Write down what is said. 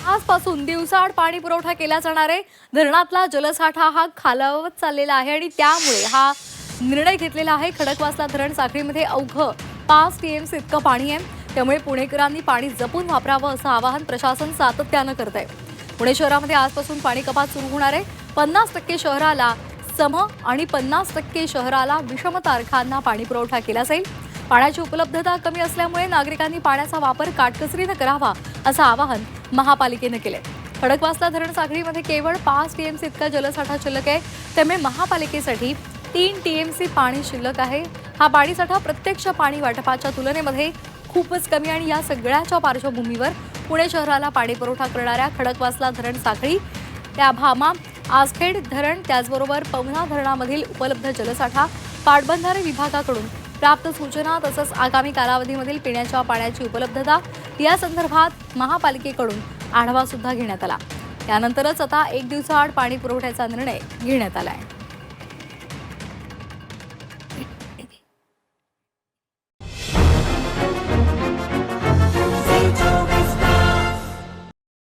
आजपासून दिवसाआड पाणी पुरवठा केला जाणार आहे। धरणातला जलसाठा हा खालावत चाललेला आहे आणि त्यामुळे हा निर्णय घेतलेला आहे। खडकवासला धरण साखळीमध्ये अवघं 5 टीएमसी इतकं पाणी आहे। त्यामुळे पुणेकरांनी पाणी जपून वापरावं असं आवाहन प्रशासन सातत्यानं करत आहे। पुणे शहरामध्ये आजपासून पाणी कपात सुरू होणार आहे। 50% शहराला सम आणि 50% शहराला विषम तारखांना पाणी पुरवठा केला जाईल। पाण्याची उपलब्धता कमी असल्यामुळे नागरिकांनी पाण्याचा वापर काटकसरीने करावा असं आवाहन महापालिकेने केले। खडकवासला धरण साखळीमध्ये केवळ 5 टीएमसी इतका जलसाठा शिल्लक आहे। त्यामुळे महापालिकेसाठी 3 टीएमसी पाणी शिल्लक आहे। हा पाणीसाठा प्रत्यक्ष पाणी वाटपाच्या तुलनेमध्ये खूपच कमी आणि या सगळ्याच्या पार्श्वभूमीवर पुणे शहराला पाणी पुरवठा करणाऱ्या खडकवासला धरण साखळी, त्या भामा, आसखेड धरण, त्याचबरोबर पवना धरणामधील उपलब्ध जलसाठा, पाटबंधारे विभागाकडून प्राप्त सूचना तसंच आगामी कालावधीमधील पिण्याच्या पाण्याची उपलब्धता या संदर्भात महापालिकेकडून आढावा सुद्धा घेण्यात आला। त्यानंतरच आता 1 दिवसाआड पाणी पुरवठ्याचा निर्णय घेण्यात आला आहे।